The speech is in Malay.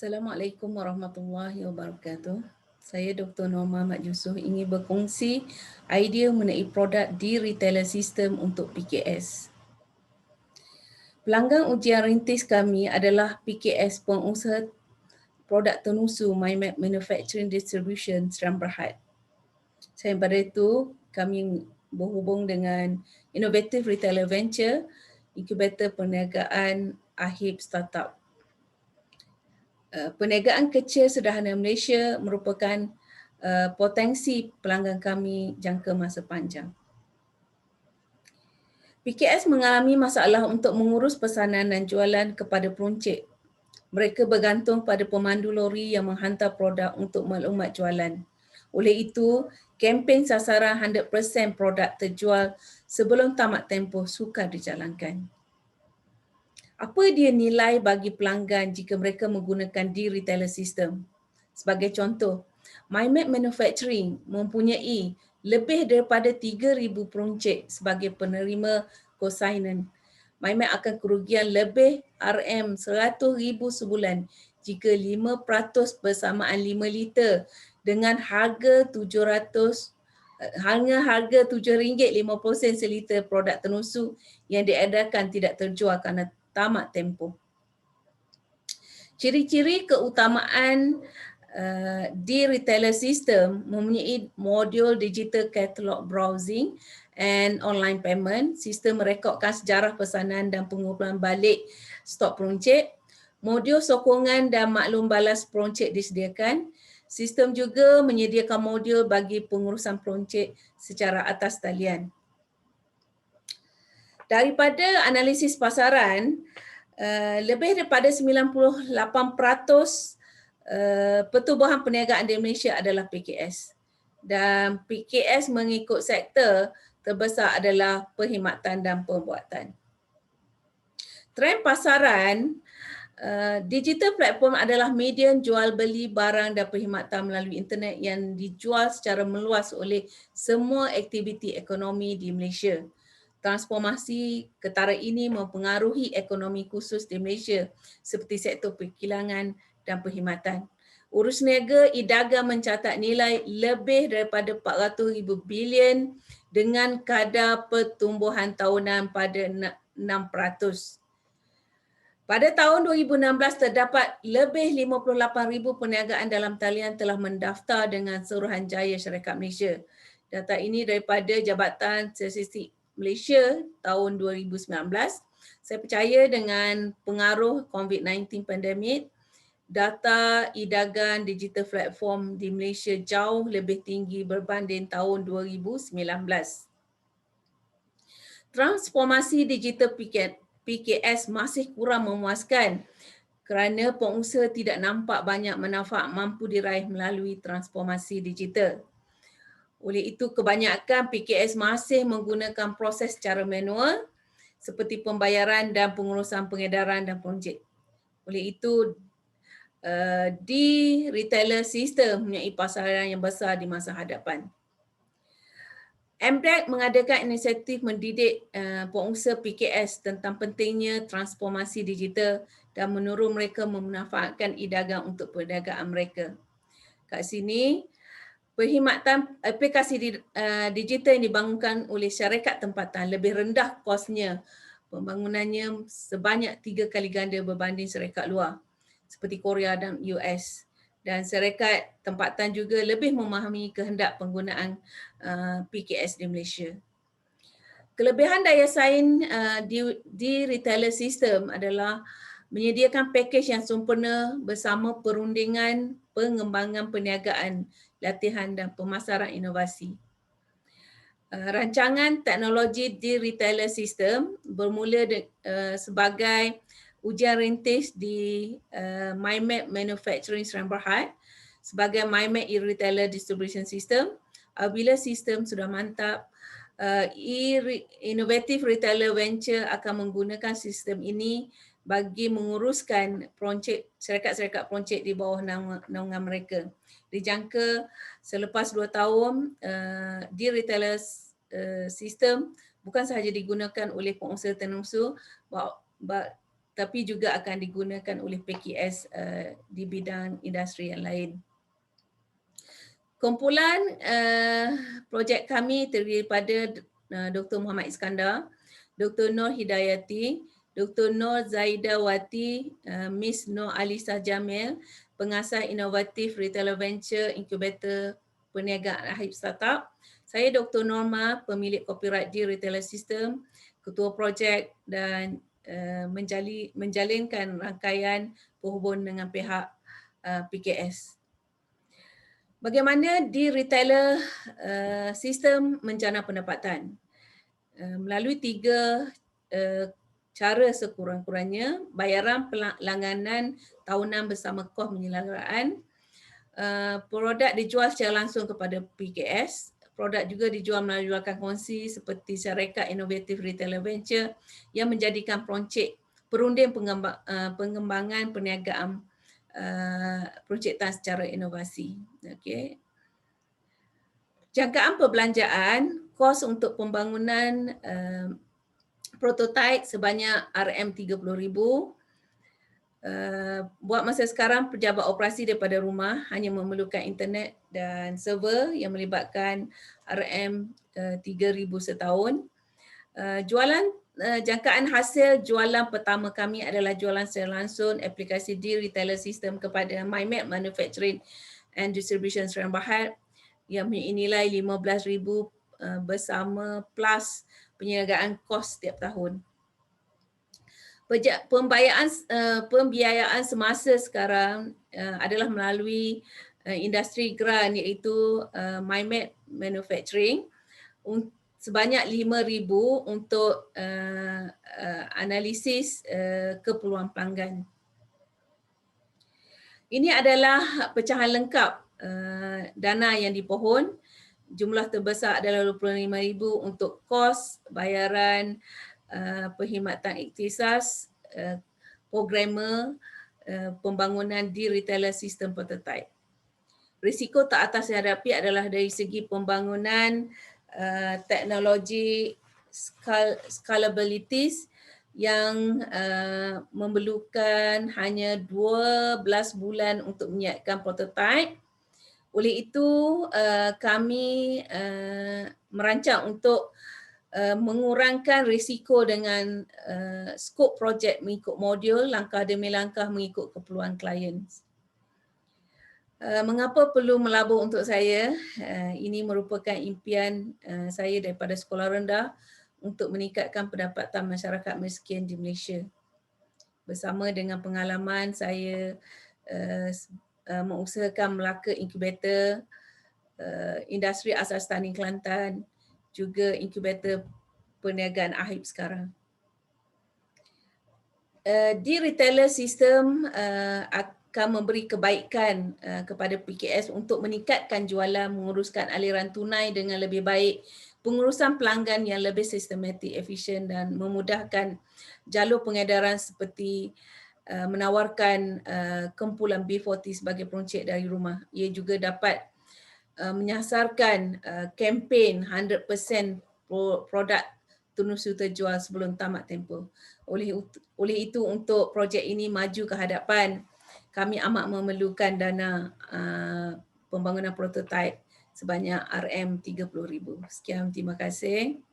Assalamualaikum warahmatullahi wabarakatuh. Saya Dr. Norma Mat Yusof ingin berkongsi idea mengenai produk di retailer sistem untuk PKS. Pelanggan ujian rintis kami adalah PKS pengusaha produk tenusu MyMap Manufacturing Distribution Seram Berhad. Selain pada itu, kami berhubung dengan Innovative Retailer Venture, inkubator perniagaan AHIB Startup. Perniagaan kecil sederhana Malaysia merupakan potensi pelanggan kami jangka masa panjang. PKS mengalami masalah untuk mengurus pesanan dan jualan kepada peruncit. Mereka bergantung pada pemandu lori yang menghantar produk untuk maklumat jualan. Oleh itu, kempen sasaran 100% produk terjual sebelum tamat tempoh sukar dijalankan. Apa dia nilai bagi pelanggan jika mereka menggunakan di retailer system? Sebagai contoh, MyMap Manufacturing mempunyai lebih daripada 3,000 peruncit sebagai penerima consignment. MyMap akan kerugian lebih RM100,000 sebulan jika 5% bersamaan 5 liter dengan harga RM7.50 seliter produk tenusu yang diedarkan tidak terjual kerana tamat tempoh. Ciri-ciri keutamaan di retailer system mempunyai modul digital catalog browsing and online payment, sistem merekodkan sejarah pesanan dan pengumpulan balik stok peruncit, modul sokongan dan maklum balas peruncit disediakan. Sistem juga menyediakan modul bagi pengurusan peruncit secara atas talian. Daripada analisis pasaran, lebih daripada 98% pertubuhan perniagaan di Malaysia adalah PKS. Dan PKS mengikut sektor terbesar adalah perkhidmatan dan pembuatan. Trend pasaran, digital platform adalah medium jual beli barang dan perkhidmatan melalui internet yang dijual secara meluas oleh semua aktiviti ekonomi di Malaysia. Transformasi ketara ini mempengaruhi ekonomi khusus di Malaysia seperti sektor perkilangan dan perkhidmatan. Urus niaga e-dagang mencatat nilai lebih daripada 400,000 bilion dengan kadar pertumbuhan tahunan pada 6%. Pada tahun 2016 terdapat lebih 58,000 perniagaan dalam talian telah mendaftar dengan Suruhanjaya Syarikat Malaysia. Data ini daripada Jabatan Statistik Malaysia tahun 2019. Saya percaya dengan pengaruh COVID-19 pandemik, data e-dagang digital platform di Malaysia jauh lebih tinggi berbanding tahun 2019. Transformasi digital PKS masih kurang memuaskan kerana pengusaha tidak nampak banyak manfaat mampu diraih melalui transformasi digital. Oleh itu, kebanyakan PKS masih menggunakan proses secara manual seperti pembayaran dan pengurusan pengedaran dan peruncit. Oleh itu, di retailer system mempunyai pasaran yang besar di masa hadapan. MDEC mengadakan inisiatif mendidik pengusaha PKS tentang pentingnya transformasi digital dan menyuruh mereka memanfaatkan e-dagang untuk perniagaan mereka. Kat sini, perkhidmatan aplikasi digital yang dibangunkan oleh syarikat tempatan lebih rendah kosnya pembangunannya sebanyak 3 kali ganda berbanding syarikat luar seperti Korea dan US. Dan syarikat tempatan juga lebih memahami kehendak penggunaan PKS di Malaysia. Kelebihan daya saing di retailer system adalah menyediakan pakej yang sempurna bersama perundingan pengembangan perniagaan, latihan dan pemasaran inovasi. Rancangan teknologi di retailer system bermula sebagai ujian rintis di MyMap Manufacturing Seram Berhad sebagai MyMap e-retailer distribution system. Apabila sistem sudah mantap, Innovative Retailer Venture akan menggunakan sistem ini bagi menguruskan syarikat-syarikat peruncit di bawah naungan mereka. Dijangka selepas 2 tahun, di retailer system bukan sahaja digunakan oleh pengusaha tenusu, tapi juga akan digunakan oleh PKS di bidang industri yang lain. Kumpulan projek kami terdiri daripada Dr. Muhammad Iskandar, Dr. Nur Hidayati, Dr. Nur Zaida Wati, Miss Nur Alisa Jamil, pengasas inovatif Retailer Venture Incubator Perniagaan Ahib Startup. Saya Dr. Norma, pemilik copyright di Retailer System, ketua projek dan menjalinkan rangkaian perhubungan dengan pihak PKS. Bagaimana di retailer sistem menjana pendapatan? Melalui 3 cara sekurang-kurangnya, bayaran langganan tahunan bersama kos penyelenggaraan, produk dijual secara langsung kepada PKS, produk juga dijual melalui rakan kongsi seperti syarikat inovatif Retailer Venture yang menjadikan peroncik perunding pengembangan perniagaan peroncittan secara inovasi. Okey. Jangkaan perbelanjaan, kos untuk pembangunan prototipe sebanyak RM30,000. Buat masa sekarang pejabat operasi daripada rumah hanya memerlukan internet dan server yang melibatkan RM3,000 setahun. Jualan jangkaan hasil jualan pertama kami adalah jualan secara langsung aplikasi di retailer system kepada MyMap Manufacturing and Distribution Sdn Bhd yang mempunyai nilai RM15,000 bersama plus penyelenggaraan kos setiap tahun. Pembiayaan semasa sekarang adalah melalui industri grant iaitu MyMap Manufacturing sebanyak RM5,000 untuk analisis keperluan pelanggan. Ini adalah pecahan lengkap dana yang dipohon. Jumlah terbesar adalah RM25,000 untuk kos, bayaran, perkhidmatan ikhtisas, programmer, pembangunan di retailer sistem prototype. Risiko teratas yang dihadapi adalah dari segi pembangunan teknologi scalabilities yang memerlukan hanya 12 bulan untuk menyiapkan prototype. Oleh itu, kami merancang untuk mengurangkan risiko dengan skop projek mengikut modul, langkah demi langkah mengikut keperluan klien. Mengapa perlu melabur untuk saya? Ini merupakan impian saya daripada sekolah rendah untuk meningkatkan pendapatan masyarakat miskin di Malaysia. Bersama dengan pengalaman saya mengusahakan Melaka Incubator, industri asas tani Kelantan, juga inkubator perniagaan Ahib sekarang. Di retailer sistem akan memberi kebaikan kepada PKS untuk meningkatkan jualan, menguruskan aliran tunai dengan lebih baik, pengurusan pelanggan yang lebih sistematik, efisien dan memudahkan jalur pengedaran seperti menawarkan kumpulan B40 sebagai peroncik dari rumah. Ia juga dapat menyasarkan kempen 100% produk tunus terjual sebelum tamat tempoh. Oleh itu untuk projek ini maju ke hadapan, kami amat memerlukan dana pembangunan prototipe sebanyak RM30,000. Sekian, terima kasih.